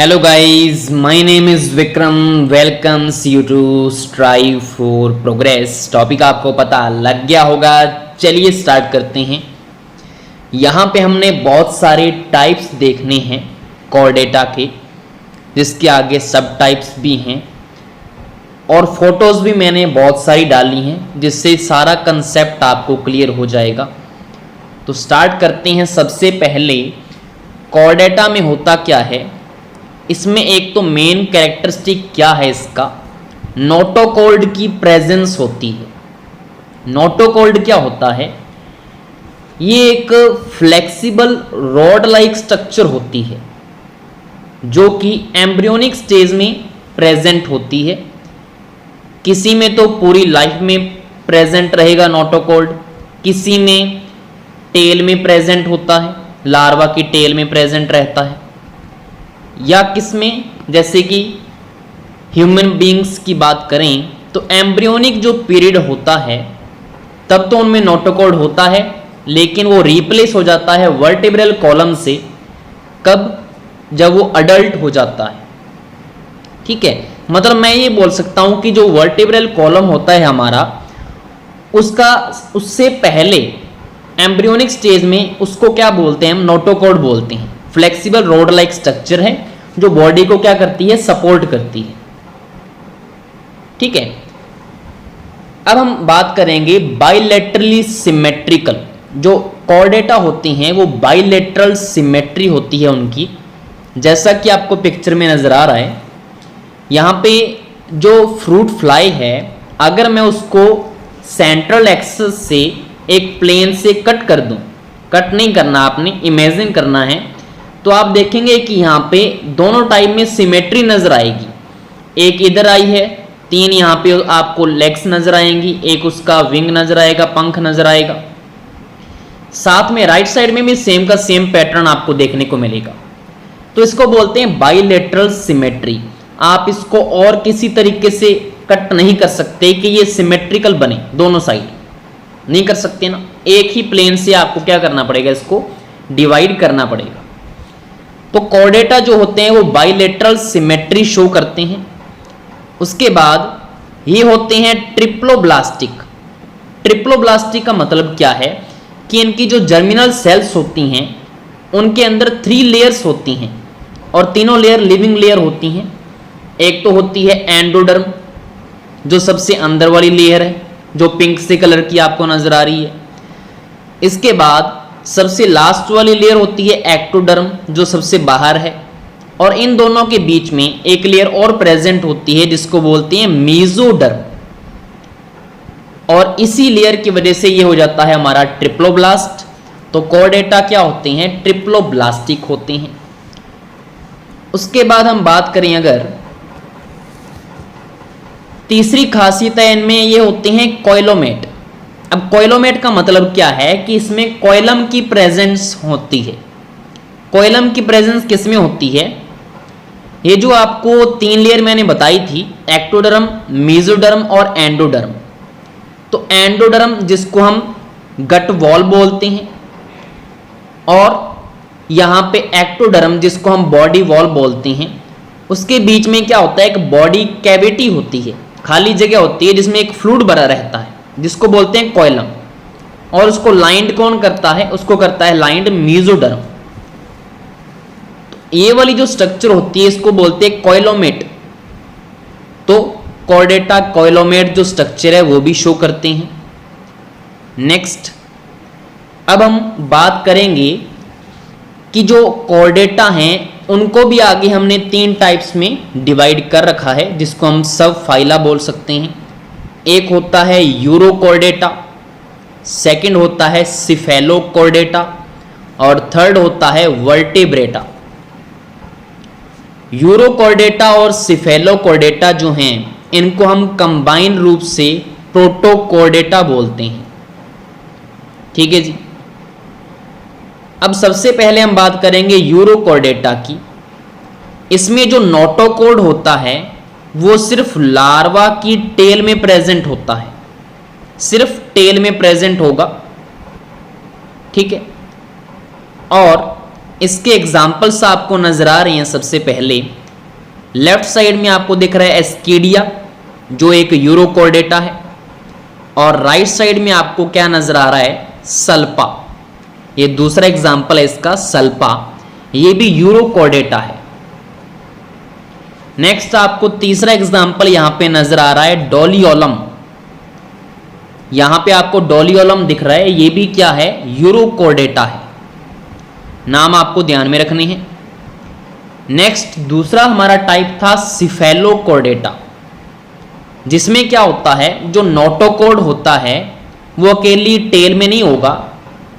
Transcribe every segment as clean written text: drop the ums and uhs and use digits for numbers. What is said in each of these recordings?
Hello guys, my name is Vikram. Welcomes you to Strive for Progress. Topic आपको पता लग गया होगा, चलिए स्टार्ट करते हैं। यहाँ पे हमने बहुत सारे टाइप्स देखने हैं कोर डेटा के, जिसके आगे सब टाइप्स भी हैं और फोटोज़ भी मैंने बहुत सारी डाली हैं, जिससे सारा कंसेप्ट आपको क्लियर हो जाएगा। तो स्टार्ट करते हैं। सबसे पहले कोर डेटा में होता क्या है, इसमें एक तो मेन कैरेक्टरिस्टिक क्या है इसका, नोटोकॉल्ड की प्रेजेंस होती है। नोटोकॉल्ड क्या होता है, ये एक फ्लेक्सिबल रॉड लाइक स्ट्रक्चर होती है जो कि एम्ब्रियोनिक स्टेज में प्रेजेंट होती है। किसी में तो पूरी लाइफ में प्रेजेंट रहेगा नोटोकॉल्ड, किसी में टेल में प्रेजेंट होता है, लार्वा की टेल में प्रेजेंट रहता है, या किसमें जैसे कि ह्यूमन बींग्स की बात करें तो एम्ब्रियोनिक जो पीरियड होता है तब तो उनमें नोटोकॉल्ड होता है, लेकिन वो रिप्लेस हो जाता है वर्टिब्रल कॉलम से कब, जब वो अडल्ट हो जाता है। ठीक है, मतलब मैं ये बोल सकता हूं कि जो वर्टिब्रल कॉलम होता है हमारा, उससे पहले एम्ब्रियोनिक स्टेज में उसको क्या बोलते हैं, हम नोटोकॉल्ड बोलते हैं। फ्लेक्सिबल रोड लाइक स्ट्रक्चर है जो बॉडी को क्या करती है, सपोर्ट करती है। ठीक है, अब हम बात करेंगे बाइलेटरली सिमेट्रिकल। जो कोर डेटा होती हैं वो बाइलेटरल सिमेट्री होती है उनकी, जैसा कि आपको पिक्चर में नजर आ रहा है। यहाँ पे जो फ्रूट फ्लाई है, अगर मैं उसको सेंट्रल एक्सिस से एक प्लेन से कट कर दूं, कट नहीं करना, आपने इमेजिन करना है, तो आप देखेंगे कि यहाँ पे दोनों टाइप में सिमेट्री नजर आएगी। एक इधर आई है, 3 यहाँ पे आपको लेग्स नजर आएंगी, एक उसका विंग नजर आएगा, पंख नजर आएगा। साथ में राइट साइड में भी सेम का सेम पैटर्न आपको देखने को मिलेगा। तो इसको बोलते हैं बाइलेटरल सिमेट्री। आप इसको और किसी तरीके से कट नहीं कर सकते कि ये सिमेट्रिकल बने, दोनों साइड नहीं कर सकते ना। एक ही प्लेन से आपको क्या करना पड़ेगा, इसको डिवाइड करना पड़ेगा। तो कोर डेटा जो होते हैं वो बाइलेटरल सिमेट्री शो करते हैं। उसके बाद ये होते हैं ट्रिप्लोब्लास्टिक। ट्रिप्लोब्लास्टिक का मतलब क्या है कि इनकी जो जर्मिनल सेल्स होती हैं उनके अंदर 3 लेयर्स होती हैं और तीनों लेयर लिविंग लेयर होती हैं। एक तो होती है एंडोडर्म, जो सबसे अंदर वाली लेयर है, जो पिंक से कलर की आपको नजर आ रही है। इसके बाद सबसे लास्ट वाली लेयर होती है एक्टोडर्म, जो सबसे बाहर है, और इन दोनों के बीच में एक लेयर और प्रेजेंट होती है जिसको बोलते हैं मेसोडर्म, और इसी लेयर की वजह से ये हो जाता है हमारा ट्रिप्लोब्लास्ट। तो कोर डेटा क्या होते हैं, ट्रिप्लोब्लास्टिक होते हैं। उसके बाद हम बात करें अगर तीसरी खासियत है इनमें, ये होते हैं कोइलोमेट। अब कोइलोमेट का मतलब क्या है कि इसमें कोइलम की प्रेजेंस होती है। कोइलम की प्रेजेंस किसमें होती है, ये जो आपको 3 लेयर मैंने बताई थी, एक्टोडर्म, मेसोडर्म और एंडोडर्म। तो एंडोडर्म जिसको हम गट वॉल बोलते हैं, और यहाँ पे एक्टोडर्म जिसको हम बॉडी वॉल बोलते हैं। उसके बीच में क्या होता है, एक बॉडी कैविटी होती है, खाली जगह होती है जिसमें एक फ्लूइड भरा रहता है, जिसको बोलते हैं कोइलम। और उसको लाइंड कौन करता है, उसको करता है लाइंड मेसोडर्म। तो ये वाली जो स्ट्रक्चर होती है इसको बोलते हैं कोइलोमेट। तो कोर डेटा कोइलोमेट जो स्ट्रक्चर है वो भी शो करते हैं। नेक्स्ट, अब हम बात करेंगे कि जो कोर डेटा हैं उनको भी आगे हमने 3 टाइप्स में डिवाइड कर रखा है, जिसको हम सब फाइला बोल सकते हैं। एक होता है यूरोकोर्डेटा, सेकंड होता है सिफेलोकोर्डेटा, और थर्ड होता है वर्टेब्रेटा। यूरोकोर्डेटा और सिफेलोकोर्डेटा जो हैं इनको हम कंबाइन रूप से प्रोटोकोर्डेटा बोलते हैं। ठीक है जी। अब सबसे पहले हम बात करेंगे यूरोकोर्डेटा की। इसमें जो नोटोकॉर्ड होता है वो सिर्फ लार्वा की टेल में प्रेजेंट होता है, सिर्फ टेल में प्रेजेंट होगा। ठीक है, और इसके एग्जाम्पल्स आपको नजर आ रहे हैं। सबसे पहले लेफ्ट साइड में आपको दिख रहा है एस्केडिया, जो एक यूरोकॉर्डेटा है, और राइट साइड में आपको क्या नजर आ रहा है, सल्पा। ये दूसरा एग्जाम्पल है इसका, सल्पा, ये भी यूरोकॉर्डेटा है। नेक्स्ट आपको तीसरा एग्जाम्पल यहां पे नजर आ रहा है डोलियोलम। यहां पे आपको डोलियोलम दिख रहा है, ये भी क्या है, यूरोकॉर्डेटा है। नाम आपको ध्यान में रखने हैं। नेक्स्ट दूसरा हमारा टाइप था सिफेलोकॉर्डेटा, जिसमें क्या होता है, जो नोटोकॉर्ड होता है वो अकेली टेल में नहीं होगा,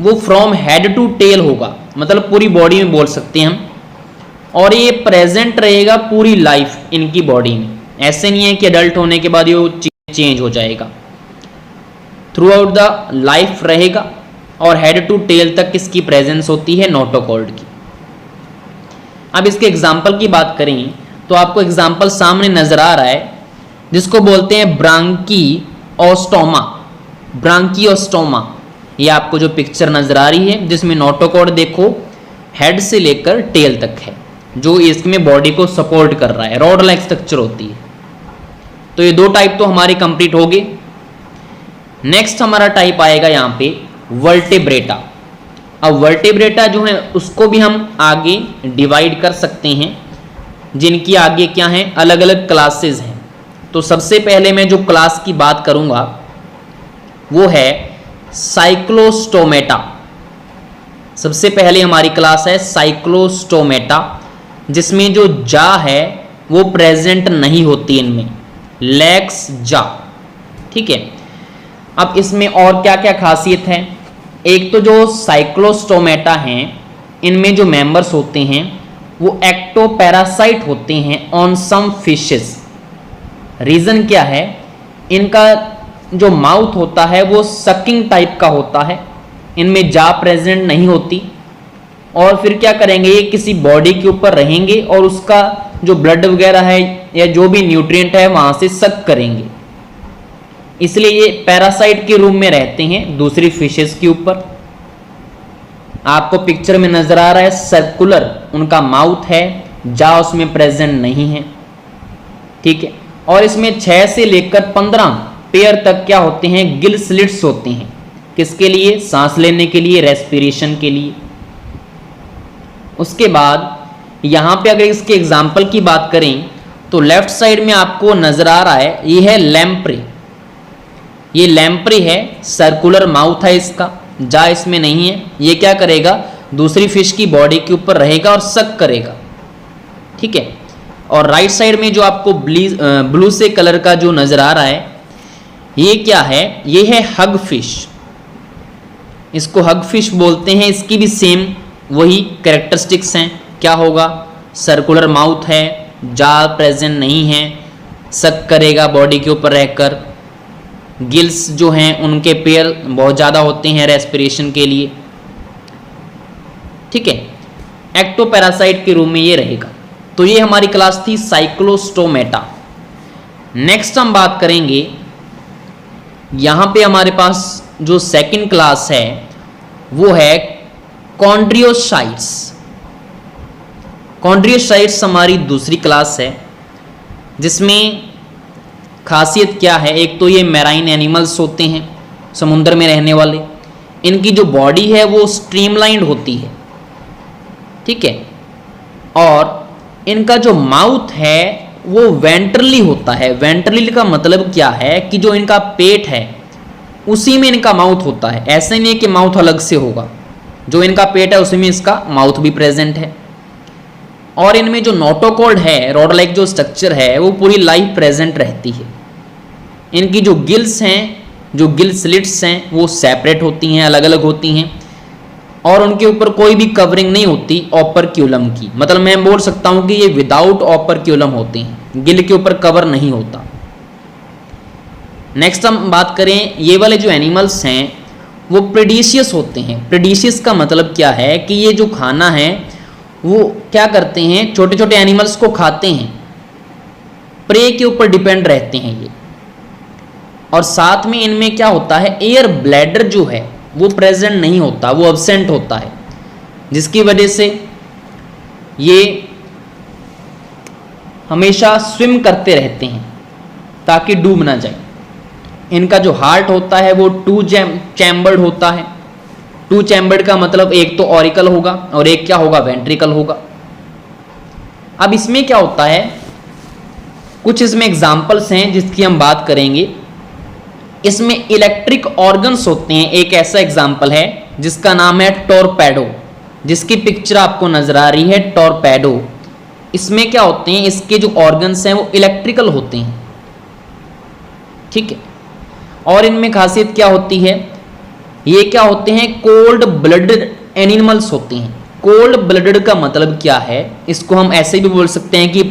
वो फ्रॉम हेड टू टेल होगा, मतलब पूरी बॉडी में बोल सकते हैं हम, और ये प्रेजेंट रहेगा पूरी लाइफ इनकी बॉडी में। ऐसे नहीं है कि अडल्ट होने के बाद ये चेंज हो जाएगा, थ्रू आउट द लाइफ रहेगा, और हेड टू टेल तक इसकी प्रेजेंस होती है नोटोकॉर्ड की। अब इसके एग्जाम्पल की बात करें तो आपको एग्जाम्पल सामने नजर आ रहा है, जिसको बोलते हैं ब्रांकियोस्टोमा। ब्रांकियोस्टोमा, ये आपको जो पिक्चर नजर आ रही है, जिसमें नोटोकॉर्ड देखो हेड से लेकर टेल तक है, जो इसमें बॉडी को सपोर्ट कर रहा है, रॉड लाइक स्ट्रक्चर होती है। तो ये दो टाइप तो हमारे कंप्लीट हो गए। नेक्स्ट हमारा टाइप आएगा यहाँ पे वर्टेब्रेटा। अब वर्टेब्रेटा जो है उसको भी हम आगे डिवाइड कर सकते हैं, जिनकी आगे क्या है, अलग अलग क्लासेस हैं। तो सबसे पहले मैं जो क्लास की बात करूंगा वो है साइक्लोस्टोमेटा। सबसे पहले हमारी क्लास है साइक्लोस्टोमेटा, जिसमें जो जा है वो प्रेजेंट नहीं होती इनमें, लैक्स जा। ठीक है, अब इसमें और क्या क्या खासियत है। एक तो जो साइक्लोस्टोमेटा हैं, इनमें जो मेंबर्स होते हैं वो एक्टोपैरासाइट होते हैं ऑन सम फिशेस। रीजन क्या है, इनका जो माउथ होता है वो सकिंग टाइप का होता है, इनमें जा प्रेजेंट नहीं होती। और फिर क्या करेंगे, ये किसी बॉडी के ऊपर रहेंगे और उसका जो ब्लड वगैरह है या जो भी न्यूट्रिएंट है वहां से सक करेंगे, इसलिए ये पैरासाइट के रूप में रहते हैं दूसरी फिशेस के ऊपर। आपको पिक्चर में नजर आ रहा है सर्कुलर उनका माउथ है, जा उसमें प्रेजेंट नहीं है। ठीक है, और इसमें 6 से लेकर 15 पेयर तक क्या होते हैं, गिल स्लिट्स होते हैं। किसके लिए, सांस लेने के लिए, रेस्पिरेशन के लिए। उसके बाद यहां पे अगर इसके एग्जाम्पल की बात करें तो लेफ्ट साइड में आपको नजर आ रहा है, ये है लैम्प्रे। ये लैम्प्रे है, सर्कुलर माउथ है इसका, जा इसमें नहीं है। ये क्या करेगा, दूसरी फिश की बॉडी के ऊपर रहेगा और सक करेगा। ठीक है, और राइट साइड में जो आपको ब्लू से कलर का जो नजर आ रहा है, ये क्या है, ये है हग फिश। इसको हग फिश बोलते हैं। इसकी भी सेम वही कैरेक्टरिस्टिक्स हैं। क्या होगा, सर्कुलर माउथ है, जा प्रेजेंट नहीं है, सक करेगा बॉडी के ऊपर रहकर। गिल्स जो हैं उनके पेयर बहुत ज़्यादा होते हैं रेस्पिरेशन के लिए। ठीक है, एक्टोपैरासाइट के रूप में ये रहेगा। तो ये हमारी क्लास थी साइक्लोस्टोमेटा। नेक्स्ट हम बात करेंगे, यहां पे हमारे पास जो सेकंड क्लास है वो है कॉन्ड्रियोसाइट्स। कॉन्ड्रियोसाइट्स हमारी दूसरी क्लास है, जिसमें खासियत क्या है, एक तो ये मैराइन एनिमल्स होते हैं, समुद्र में रहने वाले। इनकी जो बॉडी है वो स्ट्रीमलाइंड होती है। ठीक है, और इनका जो माउथ है वो वेंट्रली होता है। वेंट्रली का मतलब क्या है कि जो इनका पेट है उसी में इनका माउथ होता है। ऐसे नहीं है कि माउथ अलग से होगा, जो इनका पेट है उसी में इसका माउथ भी प्रेजेंट है। और इनमें जो नोटोकॉर्ड है, रॉड लाइक जो स्ट्रक्चर है, वो पूरी लाइफ प्रेजेंट रहती है। इनकी जो गिल्स हैं, जो गिल स्लिट्स हैं, वो सेपरेट होती हैं, अलग अलग होती हैं, और उनके ऊपर कोई भी कवरिंग नहीं होती ऑपरक्यूलम की। मतलब मैं बोल सकता हूं कि ये विदाउट ऑपरक्यूलम होते हैं, गिल के ऊपर कवर नहीं होता। नेक्स्ट हम बात करें, ये वाले जो एनिमल्स हैं वो प्रेडिशियस होते हैं। प्रेडिशियस का मतलब क्या है कि ये जो खाना है वो क्या करते हैं, छोटे छोटे एनिमल्स को खाते हैं, प्रे के ऊपर डिपेंड रहते हैं ये। और साथ में इनमें क्या होता है, एयर ब्लैडर जो है वो प्रेजेंट नहीं होता, वो अब्सेंट होता है, जिसकी वजह से ये हमेशा स्विम करते रहते हैं ताकि डूब ना जाए। इनका जो हार्ट होता है वो टू चैम्बर्ड होता है। टू चैम्बर्ड का मतलब एक तो ऑरिकल होगा और एक क्या होगा, वेंट्रिकल होगा। अब इसमें क्या होता है, कुछ इसमें एग्जाम्पल्स हैं जिसकी हम बात करेंगे। इसमें इलेक्ट्रिक ऑर्गन्स होते हैं। एक ऐसा एग्जाम्पल है जिसका नाम है टॉर्पेडो, जिसकी पिक्चर आपको नजर आ रही है, टॉर्पेडो। इसमें क्या होते हैं, इसके जो ऑर्गन्स हैं वो इलेक्ट्रिकल होते हैं, ठीक है। और इनमें खासियत क्या होती है, ये क्या होते हैं, कोल्ड ब्लडेड एनिमल्स होते हैं। कोल्ड ब्लडेड का मतलब क्या है, इसको हम ऐसे भी बोल सकते हैं कि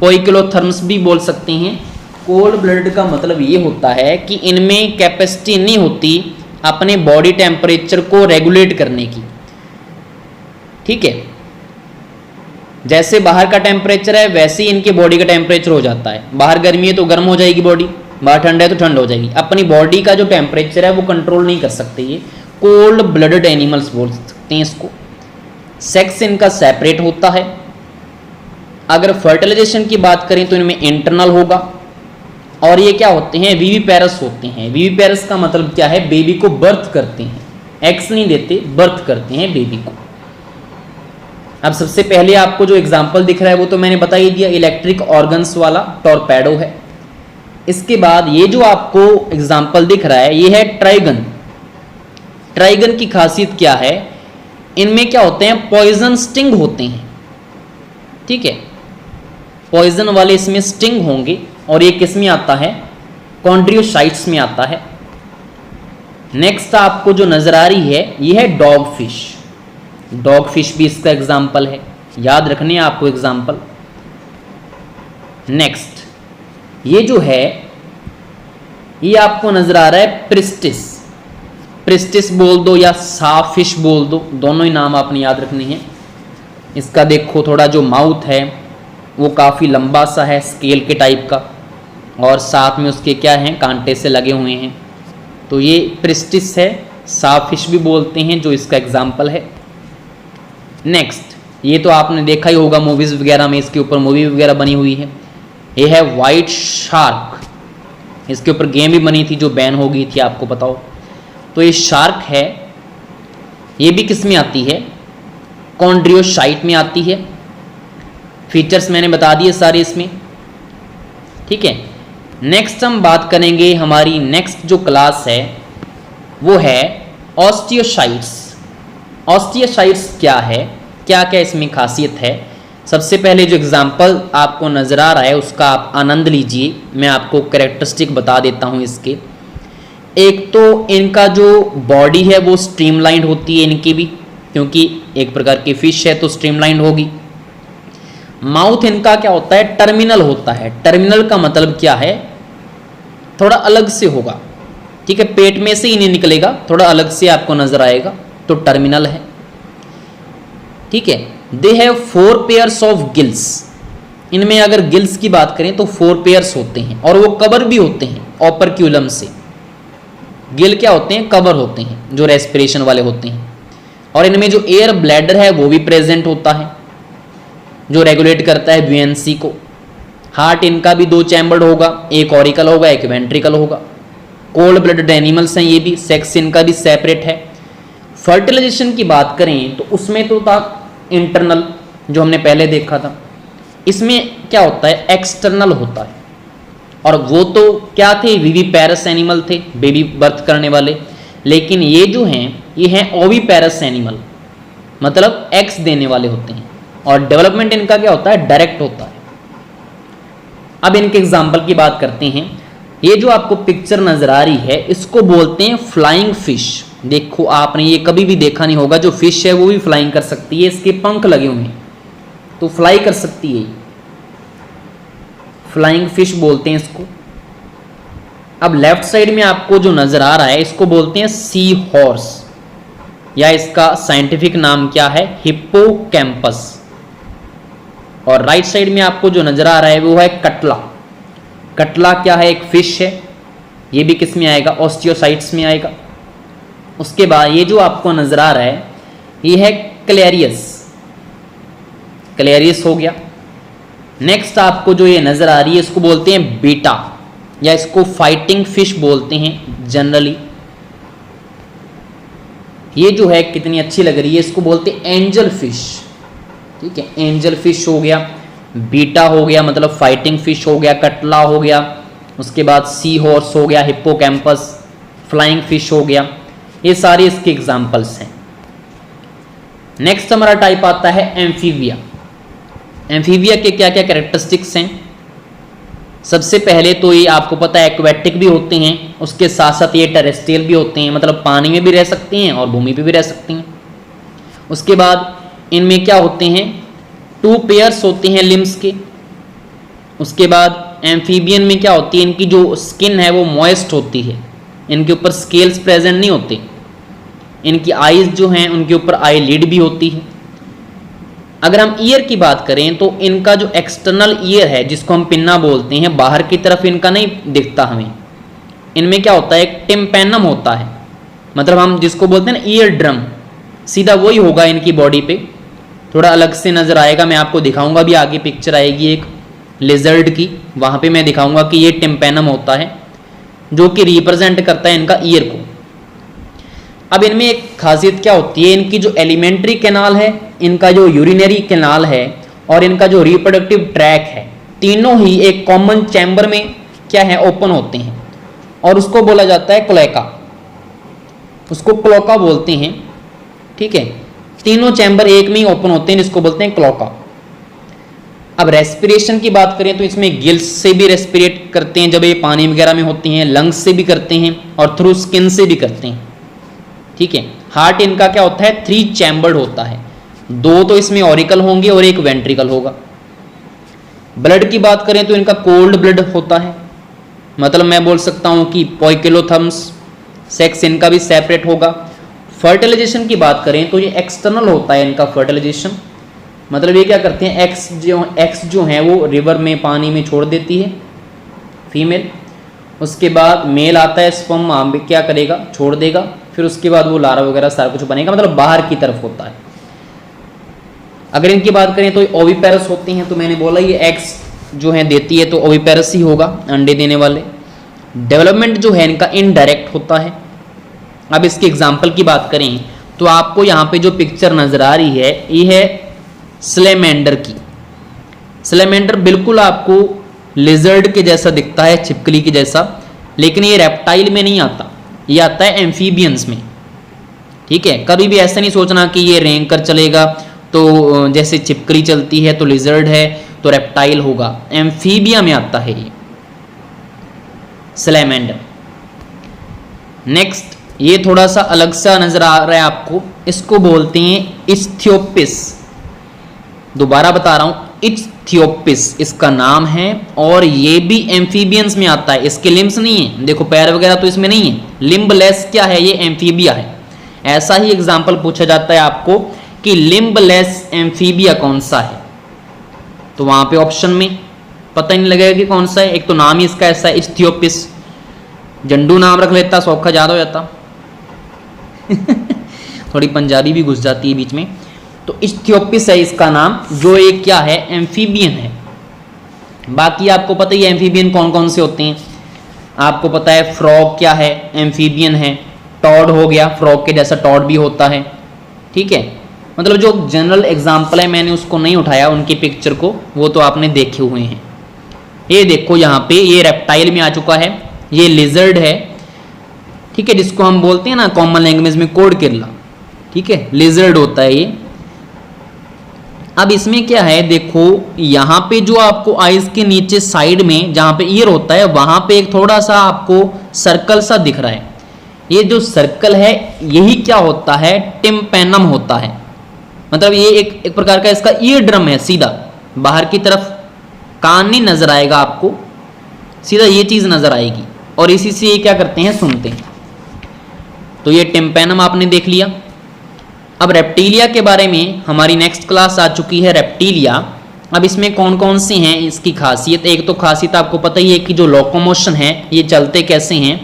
पोइकिलोथर्म्स भी बोल सकते हैं। कोल्ड ब्लडेड का मतलब ये होता है कि इनमें कैपेसिटी नहीं होती अपने बॉडी टेम्परेचर को रेगुलेट करने की, ठीक है। जैसे बाहर का टेम्परेचर है वैसे ही इनके बॉडी का टेम्परेचर हो जाता है। बाहर गर्मी है तो गर्म हो जाएगी बॉडी, बाहर ठंड है तो ठंड हो जाएगी। अपनी बॉडी का जो टेम्परेचर है वो कंट्रोल नहीं कर सकते। ये कोल्ड ब्लडेड एनिमल्स बोल सकते हैं इसको। सेक्स इनका सेपरेट होता है। अगर फर्टिलाइजेशन की बात करें तो इनमें इंटरनल होगा। और ये क्या होते हैं, विविपेरस होते हैं। विविपेरस का मतलब क्या है, बेबी को बर्थ करते हैं, एग्स नहीं देते, बर्थ करते हैं बेबी को। अब सबसे पहले आपको जो एग्जाम्पल दिख रहा है वो तो मैंने बता ही दिया, इलेक्ट्रिक ऑर्गन्स वाला टॉर्पेडो है। इसके बाद ये जो आपको एग्जाम्पल दिख रहा है ये है ट्राइगन। ट्राइगन की खासियत क्या है, इनमें क्या होते हैं, पॉइजन स्टिंग होते हैं, ठीक है। पॉइजन वाले इसमें स्टिंग होंगे और ये किस में आता है, कॉन्ड्रियोसाइट्स में आता है। नेक्स्ट आपको जो नजर आ रही है ये है डॉग फिश। डॉग फिश भी इसका एग्जाम्पल है, याद रखने आपको एग्जाम्पल। नेक्स्ट ये जो है ये आपको नजर आ रहा है प्रिस्टिस। प्रिस्टिस बोल दो या साफ फिश बोल दो, दोनों ही नाम आपने याद रखने हैं। इसका देखो थोड़ा जो माउथ है वो काफ़ी लंबा सा है, स्केल के टाइप का, और साथ में उसके क्या हैं, कांटे से लगे हुए हैं। तो ये प्रिस्टिस है, साफ फिश भी बोलते हैं, जो इसका एग्जाम्पल है। नेक्स्ट ये तो आपने देखा ही होगा मूवीज़ वगैरह में, इसके ऊपर मूवी वगैरह बनी हुई है। ये है वाइट शार्क। इसके ऊपर गेम भी बनी थी जो बैन हो गई थी, आपको बताओ। तो ये शार्क है, ये भी किस में आती है, कॉन्ड्रियोसाइट में आती है। फीचर्स मैंने बता दिए सारे इसमें, ठीक है। नेक्स्ट हम बात करेंगे, हमारी नेक्स्ट जो क्लास है वो है ऑस्टियोसाइट्स। ऑस्टियोसाइट्स क्या है, क्या क्या इसमें खासियत है। सबसे पहले जो एग्जाम्पल आपको नज़र आ रहा है उसका आप आनंद लीजिए। मैं आपको कैरेक्टरिस्टिक बता देता हूँ इसके। एक तो इनका जो बॉडी है वो स्ट्रीमलाइंड होती है इनकी भी, क्योंकि एक प्रकार की फिश है तो स्ट्रीमलाइंड होगी। माउथ इनका क्या होता है, टर्मिनल होता है। टर्मिनल का मतलब क्या है, थोड़ा अलग से होगा, ठीक है। पेट में से ही नहीं निकलेगा, थोड़ा अलग से आपको नजर आएगा, तो टर्मिनल है, ठीक है। They have 4 pairs of gills. इनमें अगर गिल्स की बात करें तो 4 पेयर्स होते हैं और वो कवर भी होते हैं ऑपरक्यूलम से। गिल क्या होते हैं, कवर होते हैं, जो रेस्पिरेशन वाले होते हैं। और इनमें जो एयर ब्लैडर है वो भी प्रेजेंट होता है, जो रेगुलेट करता है ब्यूएंसी को। हार्ट इनका भी 2 चैम्बर्ड होगा, एक ऑरिकल होगा, एक वेंट्रिकल होगा। कोल्ड ब्लडेड एनिमल्स हैं ये भी, सेक्स इनका भी सेपरेट है। फर्टिलाइजेशन की बात करें तो उसमें तो था इंटरनल, जो हमने पहले देखा था। इसमें क्या होता है, एक्सटर्नल होता है। और वो तो क्या थे, विविपेरस एनिमल थे, बेबी बर्थ करने वाले। लेकिन ये जो हैं ये हैं ओविपेरस एनिमल, मतलब एग्स देने वाले होते हैं। और डेवलपमेंट इनका क्या होता है, डायरेक्ट होता है। अब इनके एग्जाम्पल की बात करते हैं। ये जो आपको पिक्चर नजर आ रही है इसको बोलते हैं फ्लाइंग फिश। देखो आपने ये कभी भी देखा नहीं होगा, जो फिश है वो भी फ्लाइंग कर सकती है, इसके पंख लगे हुए हैं तो फ्लाई कर सकती है, फ्लाइंग फिश बोलते हैं इसको। अब लेफ्ट साइड में आपको जो नजर आ रहा है इसको बोलते हैं सी हॉर्स, या इसका साइंटिफिक नाम क्या है, हिप्पोकैम्पस। और राइट साइड में आपको जो नजर आ रहा है वो है कटला। कटला क्या है, एक फिश है, ये भी किस में आएगा, ऑस्टियोसाइट्स में आएगा। उसके बाद ये जो आपको नजर आ रहा है ये है क्लेरियस। क्लेरियस हो गया। नेक्स्ट आपको जो ये नजर आ रही है इसको बोलते हैं बीटा, या इसको फाइटिंग फिश बोलते हैं जनरली। ये जो है कितनी अच्छी लग रही है, इसको बोलते हैं एंजल फिश। ठीक है, एंजल फिश हो गया, बीटा हो गया मतलब फाइटिंग फिश हो गया, कटला हो गया, उसके बाद सी हॉर्स हो गया, हिप्पोकैम्पस, फ्लाइंग फिश हो गया। ये सारे इसके एग्जाम्पल्स हैं। नेक्स्ट हमारा टाइप आता है एम्फीबिया। एम्फीबिया के क्या क्या कैरेक्टरिस्टिक्स हैं? सबसे पहले तो ये आपको पता है एक्वेटिक भी होते हैं, उसके साथ साथ ये टेरेस्ट्रियल भी होते हैं, मतलब पानी में भी रह सकते हैं और भूमि पे भी रह सकते हैं। उसके बाद इनमें क्या होते हैं, 2 पेयर्स होते हैं लिम्स के। उसके बाद एम्फीबियन में क्या होती है, इनकी जो स्किन है वो मॉइस्ट होती है, इनके ऊपर स्केल्स प्रेजेंट नहीं होते। इनकी आईज जो हैं उनके ऊपर आई लिड भी होती है। अगर हम ईयर की बात करें तो इनका जो एक्सटर्नल ईयर है जिसको हम पिन्ना बोलते हैं, बाहर की तरफ इनका नहीं दिखता हमें। इनमें क्या होता है, एक टिम्पैनम होता है, मतलब हम जिसको बोलते हैं ना ईयर ड्रम, सीधा वही होगा इनकी बॉडी पे। थोड़ा अलग से नजर आएगा, मैं आपको दिखाऊंगा भी, आगे पिक्चर आएगी एक लिजर्ड की, वहां पे मैं दिखाऊंगा कि ये टिम्पैनम होता है जो कि रिप्रेजेंट करता है इनका ईयर को। अब इनमें एक खासियत क्या होती है, इनकी जो एलिमेंट्री कैनाल है, इनका जो यूरिनरी कैनाल है और इनका जो रिप्रोडक्टिव ट्रैक है, तीनों ही एक कॉमन चैम्बर में क्या है, ओपन होते हैं और उसको बोला जाता है क्लोएका, उसको क्लोका बोलते हैं। ठीक है, तीनों चैम्बर एक में ही ओपन होते हैं, जिसको बोलते हैं क्लोका। अब रेस्पिरेशन की बात करें तो इसमें गिल्स से भी रेस्पिरेट करते हैं जब ये पानी वगैरह में होती हैं, लंग्स से भी करते हैं और थ्रू स्किन से भी करते हैं। ठीक है, हार्ट इनका क्या होता है, 3 चैम्बर्ड होता है, 2 तो इसमें ऑरिकल होंगे और एक वेंट्रिकल होगा। ब्लड की बात करें तो इनका कोल्ड ब्लड होता है, मतलब मैं बोल सकता हूं कि पोइकिलोथर्म्स। सेक्स इनका भी सेपरेट होगा। फर्टिलाइजेशन की बात करें तो ये एक्सटर्नल होता है इनका फर्टिलाइजेशन, मतलब ये क्या करते हैं, एक्स जो है वो रिवर में, पानी में छोड़ देती है फीमेल। उसके बाद मेल आता है, स्पर्म क्या करेगा, छोड़ देगा, फिर उसके बाद वो लारा वगैरह सारा कुछ बनेगा, मतलब बाहर की तरफ होता है। अगर इनकी बात करें तो ओविपेरस होते हैं, तो मैंने बोला ये एग्स जो है देती है तो ओविपेरस ही होगा, अंडे देने वाले। डेवलपमेंट जो है इनका इनडायरेक्ट होता है। अब इसके एग्जाम्पल की बात करें तो आपको यहाँ पे जो पिक्चर नजर आ रही है ये है स्लेमेंडर की। स्लेमेंडर बिल्कुल आपको लिजर्ड के जैसा दिखता है, छिपकली के जैसा, लेकिन ये रेप्टाइल में नहीं आता, ये आता है एम्फीबियंस में। ठीक है, कभी भी ऐसा नहीं सोचना कि ये रेंग कर चलेगा, तो जैसे छिपकली चलती है तो लिजर्ड है तो रेप्टाइल होगा, एम्फीबिया में आता है ये स्लेमेंडर। नेक्स्ट ये थोड़ा सा अलग सा नजर आ रहा है आपको, इसको बोलते हैं इस्थ्योपिस। दोबारा बता रहा हूं, इस्थ्योपिस इसका नाम है और ये भी एम्फीबियंस में आता है। इसके लिम्स नहीं है, देखो पैर वगैरह तो इसमें नहीं है, लिम्बलेस क्या है, ये एम्फीबिया है। ऐसा ही एग्जाम्पल पूछा जाता है आपको कि लिम्बलेस एम्फीबिया कौन सा है, तो वहां पे ऑप्शन में पता नहीं लगेगा कि कौन सा है। एक तो नाम ही इसका ऐसा है इस्थ्योपिस, जंडू नाम रख लेता सौखा ज्यादा हो जाता थोड़ी पंजाबी भी घुस जाती है बीच में। तो इस्थ्योपिस है इसका नाम, जो एक क्या है, एम्फीबियन है। बाकी आपको पता ही एम्फीबियन कौन कौन से होते हैं, आपको पता है फ्रॉग क्या है, एम्फीबियन है। टॉड हो गया, फ्रॉग के जैसा टॉड भी होता है। ठीक है, मतलब जो जनरल एग्जाम्पल है मैंने उसको नहीं उठाया, उनकी पिक्चर को, वो तो आपने देखे हुए हैं। ये देखो यहाँ पे ये रेप्टाइल में आ चुका है, ये लिजर्ड है। ठीक है, जिसको हम बोलते हैं ना कॉमन लैंग्वेज में कोड किरला। ठीक है, लिजर्ड होता है ये। अब इसमें क्या है, देखो यहाँ पे जो आपको आइज के नीचे साइड में जहाँ पे ईयर होता है वहां पे एक थोड़ा सा आपको सर्कल सा दिख रहा है। ये जो सर्कल है यही क्या होता है, टिम्पैनम होता है। मतलब ये एक प्रकार का इसका ईयर ड्रम है, सीधा बाहर की तरफ कान नहीं नजर आएगा आपको, सीधा ये चीज नजर आएगी और इसी से ये क्या करते हैं, सुनते हैं। तो ये टिम्पैनम आपने देख लिया। अब रेप्टिलिया के बारे में हमारी नेक्स्ट क्लास आ चुकी है, रेप्टिलिया। अब इसमें कौन कौन से हैं इसकी खासियत, एक तो खासियत आपको पता ही है कि जो लोकोमोशन है, ये चलते कैसे हैं,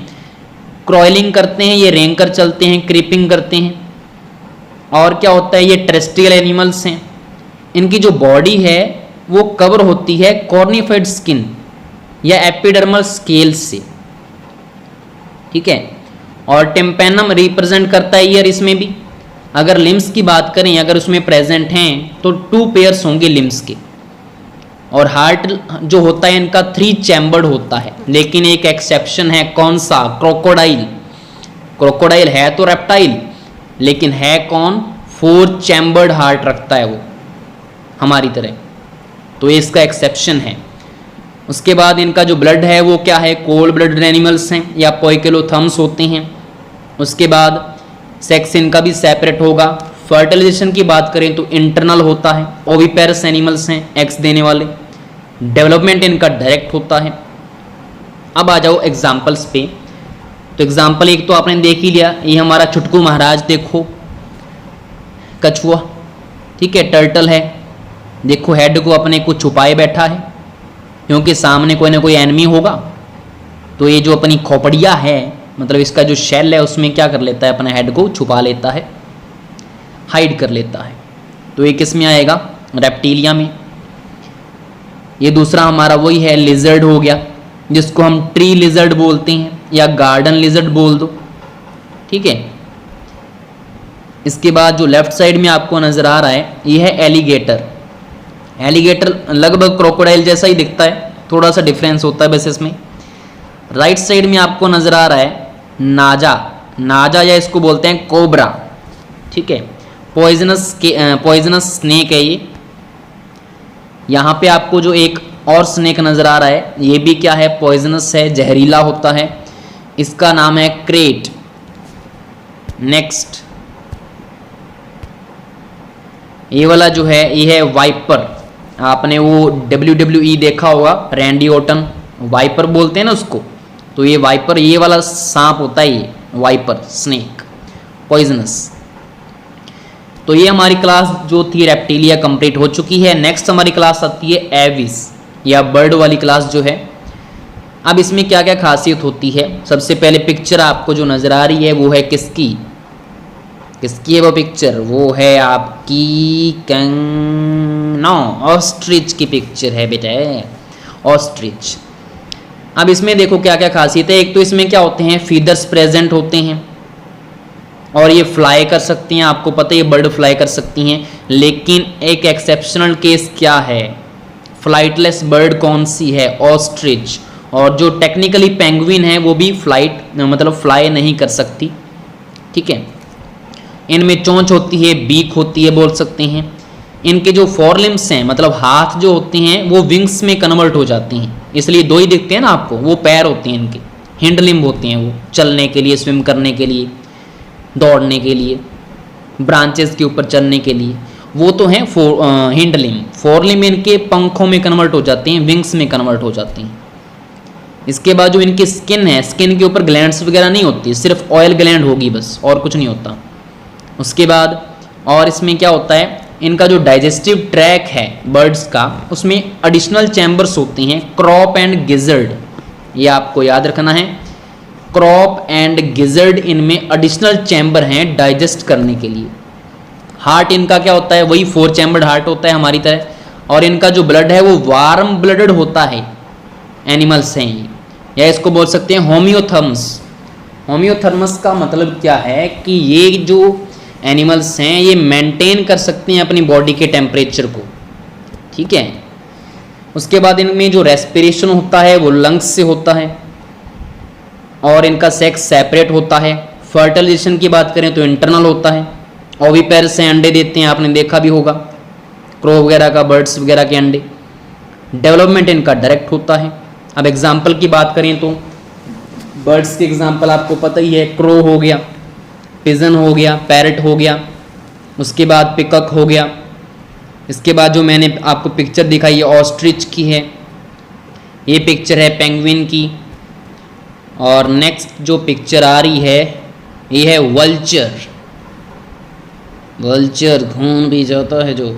क्रॉयलिंग करते हैं, ये रेंग कर चलते हैं, क्रीपिंग करते हैं। और क्या होता है, ये टेरेस्ट्रियल एनिमल्स हैं, इनकी जो बॉडी है वो कवर होती है कॉर्निफाइड स्किन या एपिडर्मल स्केल से, ठीक है। और टिम्पेनम रिप्रेजेंट करता है ईयर इसमें भी। अगर लिम्स की बात करें, अगर उसमें प्रेजेंट हैं तो 2 पेयर्स होंगे लिम्स के। और हार्ट जो होता है इनका 3 चैम्बर्ड होता है, लेकिन एक एक्सेप्शन है, कौन सा? क्रोकोडाइल। क्रोकोडाइल है तो रेप्टाइल, लेकिन है कौन? 4 चैम्बर्ड हार्ट रखता है वो, हमारी तरह, तो इसका एक्सेप्शन है। उसके बाद इनका जो ब्लड है वो क्या है? कोल्ड ब्लडेड एनिमल्स हैं या पोइकेलोथर्म्स होते हैं। उसके बाद सेक्स इनका भी सेपरेट होगा। फर्टिलाइजेशन की बात करें तो इंटरनल होता है, ओविपेरस एनिमल्स हैं, एग्स देने वाले। डेवलपमेंट इनका डायरेक्ट होता है। अब आ जाओ एग्जाम्पल्स पे। तो एग्जाम्पल एक तो आपने देख ही लिया, ये हमारा छुटकू महाराज, देखो कछुआ, ठीक है, टर्टल है, देखो हेड को अपने को छुपाए बैठा है क्योंकि सामने कोई ना कोई एनिमी होगा। तो ये जो अपनी खोपड़िया है, मतलब इसका जो शेल है, उसमें क्या कर लेता है? अपने हेड को छुपा लेता है, हाइड कर लेता है। तो ये किस में आएगा? रेप्टिलिया में। ये दूसरा हमारा वही है, लिजर्ड हो गया, जिसको हम ट्री लिजर्ड बोलते हैं या गार्डन लिजर्ड बोल दो, ठीक है। इसके बाद जो लेफ्ट साइड में आपको नजर आ रहा है, ये है एलिगेटर। एलिगेटर लगभग क्रोकोडाइल जैसा ही दिखता है, थोड़ा सा डिफरेंस होता है बस इसमें। राइट साइड में आपको नजर आ रहा है नाजा। नाजा या इसको बोलते हैं कोबरा, ठीक है, पॉइजनस स्नेक है ये। यहाँ पे आपको जो एक और स्नेक नजर आ रहा है, ये भी क्या है? पॉइजनस है, जहरीला होता है। इसका नाम है क्रेट। नेक्स्ट ये वाला जो है, ये है वाइपर। आपने वो WWE देखा होगा, रैंडी ऑर्टन, वाइपर बोलते हैं ना उसको। तो ये वाइपर, ये वाला सांप होता है, ये वाइपर स्नेक, पॉइजनस। तो ये हमारी क्लास जो थी रेप्टिलिया कंप्लीट हो चुकी है। नेक्स्ट हमारी क्लास आती है एविस या बर्ड वाली क्लास जो है। अब इसमें क्या क्या खासियत होती है? सबसे पहले पिक्चर आपको जो नजर आ रही है वो है किसकी? किसकी है वो पिक्चर? वो है आपकी ऑस्ट्रिच की पिक्चर है बेटा, ऑस्ट्रिच। अब इसमें देखो क्या क्या खासियत है। एक तो इसमें क्या होते हैं? फीदर्स प्रेजेंट होते हैं और ये फ्लाई कर सकती हैं। आपको पता है ये बर्ड फ्लाई कर सकती हैं, लेकिन एक एक्सेप्शनल केस क्या है? फ्लाइटलेस बर्ड कौन सी है? ऑस्ट्रिच। और जो टेक्निकली पेंगुइन है वो भी मतलब फ्लाई नहीं कर सकती, ठीक है। इनमें चोंच होती है, बीक होती है बोल सकते हैं। इनके जो फोरलिम्स हैं, मतलब हाथ जो होते हैं, वो विंग्स में कन्वर्ट हो जाती हैं, इसलिए 2 ही दिखते हैं ना आपको। वो पैर होते हैं इनके, हिंड लिम्ब होते हैं वो, चलने के लिए, स्विम करने के लिए, दौड़ने के लिए, ब्रांचेस के ऊपर चलने के लिए। वो तो हैं हिंड लिम्ब। फोरलिम्ब इनके पंखों में कन्वर्ट हो जाते हैं, विंग्स में कन्वर्ट हो जाती हैं। इसके बाद जो इनकी स्किन है, स्किन के ऊपर ग्लैंड्स वगैरह नहीं होती, सिर्फ ऑयल ग्लैंड होगी बस, और कुछ नहीं होता। उसके बाद और इसमें क्या होता है? इनका जो डाइजेस्टिव ट्रैक है बर्ड्स का, उसमें एडिशनल चैम्बर्स होते हैं, क्रॉप एंड गिजर्ड। ये आपको याद रखना है, क्रॉप एंड गिजर्ड, इनमें एडिशनल चैम्बर हैं डाइजेस्ट करने के लिए। हार्ट इनका क्या होता है? वही 4 चैम्बर्ड हार्ट होता है हमारी तरह। और इनका जो ब्लड है वो वार्म ब्लडेड होता है, एनिमल्स हैं ये, या इसको बोल सकते हैं होम्योथर्म्स। होम्योथर्मस का मतलब क्या है? कि ये जो एनिमल्स हैं ये मेंटेन कर सकते हैं अपनी बॉडी के टेम्परेचर को, ठीक है। उसके बाद इनमें जो रेस्पिरेशन होता है वो लंग्स से होता है, और इनका सेक्स सेपरेट होता है। फर्टिलाइजेशन की बात करें तो इंटरनल होता है। ओविपेर से अंडे देते हैं, आपने देखा भी होगा, क्रो वगैरह का, बर्ड्स वगैरह के अंडे। डेवलपमेंट इनका डायरेक्ट होता है। अब एग्जाम्पल की बात करें तो बर्ड्स के एग्जाम्पल आपको पता ही है, क्रो हो गया, पिजन हो गया, पैरट हो गया, उसके बाद पिकॉक हो गया। इसके बाद जो मैंने आपको पिक्चर दिखाई है ऑस्ट्रिच की है, ये पिक्चर है पेंगुइन की। और नेक्स्ट जो पिक्चर आ रही है ये है वल्चर। वल्चर घूम भी जाता है जो,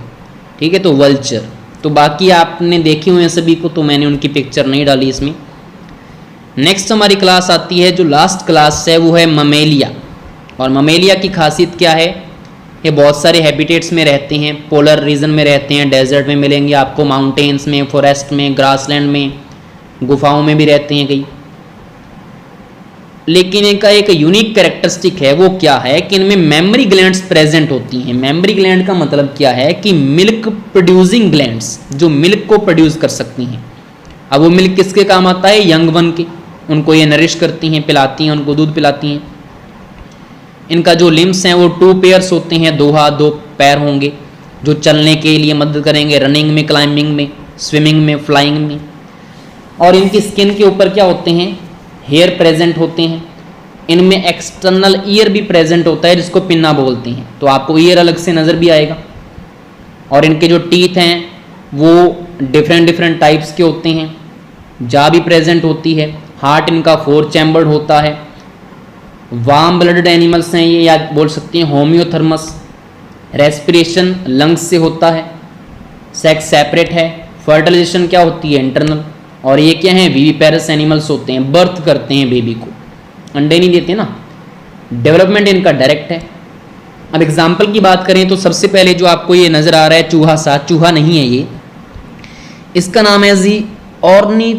ठीक है, तो वल्चर। तो बाकी आपने देखे हुए हैं सभी को, तो मैंने उनकी पिक्चर नहीं डाली इसमें। नेक्स्ट हमारी क्लास आती है, जो लास्ट क्लास है वो है ममेलिया। और ममेलिया की खासियत क्या है? ये बहुत सारे हैबिटेट्स में रहते हैं, पोलर रीजन में रहते हैं, डेजर्ट में मिलेंगे आपको, माउंटेन्स में, फॉरेस्ट में, ग्रासलैंड में, गुफाओं में भी रहते हैं कई। लेकिन इनका एक यूनिक कैरेक्टरिस्टिक है, वो क्या है कि इनमें मेमोरी ग्लैंड्स प्रेजेंट होती हैं। मेमोरी ग्लैंड का मतलब क्या है कि मिल्क प्रोड्यूसिंग ग्लैंड्स, जो मिल्क को प्रोड्यूस कर सकती हैं। अब वो मिल्क किसके काम आता है? यंग वन के, उनको ये नरिश करती हैं, पिलाती हैं, उनको दूध पिलाती हैं। इनका जो लिम्स हैं वो 2 पेयर्स होते हैं, 2 हाथ 2 पैर होंगे, जो चलने के लिए मदद करेंगे, रनिंग में, क्लाइंबिंग में, स्विमिंग में, फ्लाइंग में। और इनकी स्किन के ऊपर क्या होते हैं? हेयर प्रेजेंट होते हैं। इनमें एक्सटर्नल ईयर भी प्रेजेंट होता है, जिसको पिन्ना बोलते हैं, तो आपको ईयर अलग से नज़र भी आएगा। और इनके जो टीथ हैं वो डिफरेंट टाइप्स के होते हैं, जा भी प्रेजेंट होती है। हार्ट इनका 4 चैम्बर्ड होता है। वार्म ब्लडेड एनिमल्स हैं ये, या बोल सकते हैं होम्योथर्मस। रेस्पिरेशन लंग्स से होता है। सेक्स सेपरेट है। फर्टिलाइजेशन क्या होती है? इंटरनल। और ये क्या है? विविपेरस एनिमल्स होते हैं, बर्थ करते हैं बेबी को, अंडे नहीं देते ना। डेवलपमेंट इनका डायरेक्ट है। अब एग्जाम्पल की बात करें तो सबसे पहले जो आपको ये नज़र आ रहा है चूहा सा, चूहा नहीं है ये, इसका नाम है जी ऑर्नी,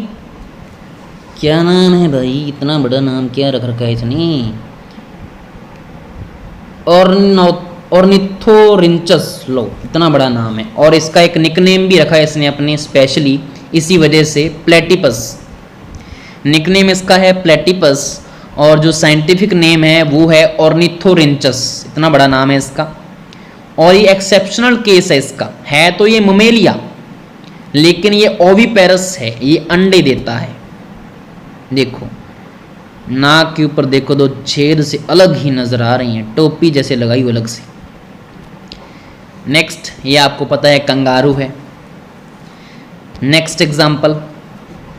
क्या नाम है भाई? इतना बड़ा नाम क्या रख रखा है इसने? ऑर्निथोरिंचस, लो इतना बड़ा नाम है। और इसका एक निकनेम भी रखा है इसने अपने स्पेशली, इसी वजह से, प्लेटिपस। निकनेम इसका है प्लेटिपस, और जो साइंटिफिक नेम है वो है ऑर्निथोरिंचस। इतना बड़ा नाम है इसका। और ये एक्सेप्शनल केस है इसका, है तो ये ममेलिया, लेकिन ये ओविपेरस है, ये अंडे देता है। देखो नाक के ऊपर देखो, 2 छेद से अलग ही नजर आ रही हैं, टोपी जैसे लगाई हुई अलग से। नेक्स्ट, ये आपको पता है कंगारू है। नेक्स्ट एग्जाम्पल,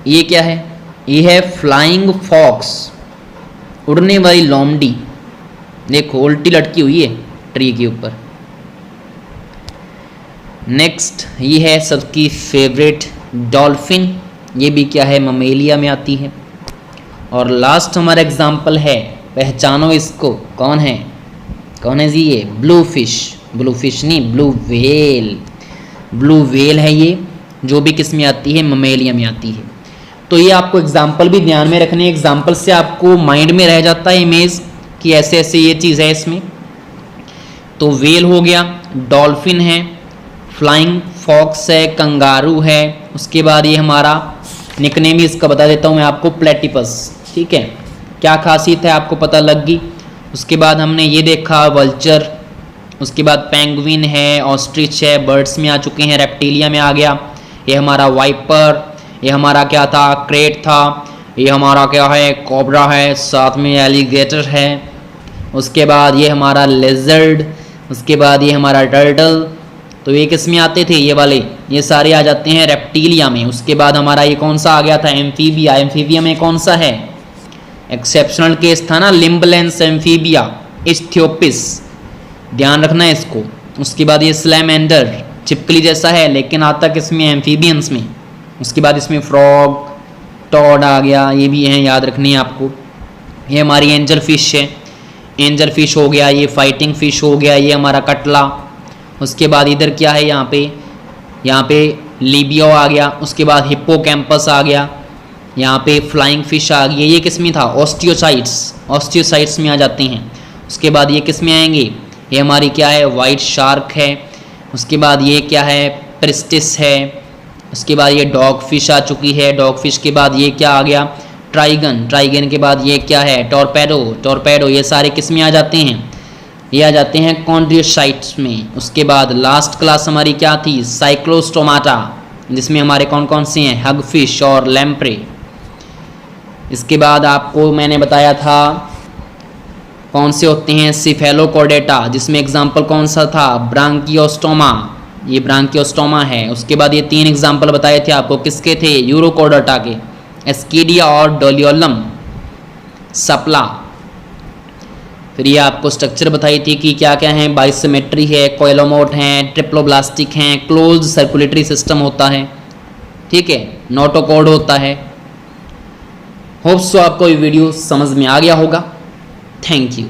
ये क्या है? ये है फ्लाइंग फॉक्स, उड़ने वाली लोमड़ी। देखो उल्टी लटकी हुई है ट्री के ऊपर। नेक्स्ट, ये है सबकी फेवरेट डॉल्फिन। ये भी क्या है? ममेलिया में आती है। और लास्ट हमारा एग्जाम्पल है, पहचानो इसको, कौन है? कौन है जी ये? Blue fish. ब्लू फिश नहीं, ब्लू व्हेल। ब्लू व्हेल है ये, जो भी किस में आती है? ममेलिया में आती है। तो ये आपको एग्जाम्पल भी ध्यान में रखने, एग्जाम्पल से आपको माइंड में रह जाता है इमेज कि ऐसे ऐसे ये चीज़ है इसमें। तो व्हेल हो गया, डॉल्फिन है, फ्लाइंग फॉक्स है, कंगारू है, उसके बाद ये हमारा निकनेम ही इसका बता देता हूँ मैं आपको, प्लेटिपस। ठीक है, क्या खासियत है आपको पता लग गई। उसके बाद हमने ये देखा वल्चर, उसके बाद पेंगुइन है, ऑस्ट्रिच है, बर्ड्स में आ चुके हैं, रेप्टिलिया में आ गया। ये हमारा वाइपर, ये हमारा क्या था? क्रेट था। ये हमारा क्या है? कोबरा है, साथ में एलिगेटर है। उसके बाद ये हमारा लेजर्ड, उसके बाद ये हमारा टर्टल। तो ये किस में आते थे? ये वाले, ये सारे आ जाते हैं रेप्टिलिया में। उसके बाद हमारा ये कौन सा आ गया था? एम्फीबिया। एम्फीबिया में कौन सा है? एक्सेप्शनल केस था ना, लिम्बलेंस एम्फीबिया, इस्थियोपिस, ध्यान रखना है इसको। उसके बाद ये स्लैमेंडर, छिपकली जैसा है लेकिन आता किसमें? एम्फीबियंस में। उसके बाद इसमें फ्रॉग, टॉड आ गया, ये भी हैं, याद रखनी है आपको। ये हमारी एंजल फिश है, एंजल फिश हो गया। ये फाइटिंग फिश हो गया, ये हमारा कटला। उसके बाद इधर क्या है? यहाँ पे लीबियो आ गया। उसके बाद हिप्पोकैम्पस आ गया। यहाँ पे फ्लाइंग फिश आ गई। ये किस में था? ऑस्टियोसाइट्स, ऑस्टियोसाइट्स में आ जाते हैं। उसके बाद ये किस में आएंगे? ये हमारी क्या है? वाइट शार्क है। उसके बाद ये क्या है? प्रिस्टिस है। उसके बाद ये डॉग फिश आ चुकी है। डॉग फिश के बाद ये क्या आ गया? ट्राइगन। ट्राइगन के बाद ये क्या है? टॉर्पेडो। टॉर्पेडो। ये सारे किस में आ जाते हैं? ये आ जाते हैं कॉन्ड्रियोसाइट्स में। उसके बाद लास्ट क्लास हमारी क्या थी? साइक्लोस्टोमाटा, जिसमें हमारे कौन कौन से हैं? हगफिश और लैम्प्रे। इसके बाद आपको मैंने बताया था कौन से होते हैं? सिफेलोकॉर्डेटा, जिसमें एग्जाम्पल कौन सा था? ब्रांकियोस्टोमा। ये ब्रांकियोस्टोमा है। उसके बाद ये 3 एग्जाम्पल बताए थे आपको, किसके थे? यूरोकॉर्डेटा के, एस्कीडिया और डोलियोलम सप्ला। फिर ये आपको स्ट्रक्चर बताई थी कि क्या क्या है? बाइसिमेट्री है, कोइलोमोट हैं, ट्रिप्लोब्लास्टिक हैं, क्लोज सर्कुलेटरी सिस्टम होता है, ठीक है, नोटोकॉर्ड होता है। होप्स सो आपको ये वीडियो समझ में आ गया होगा। Thank you.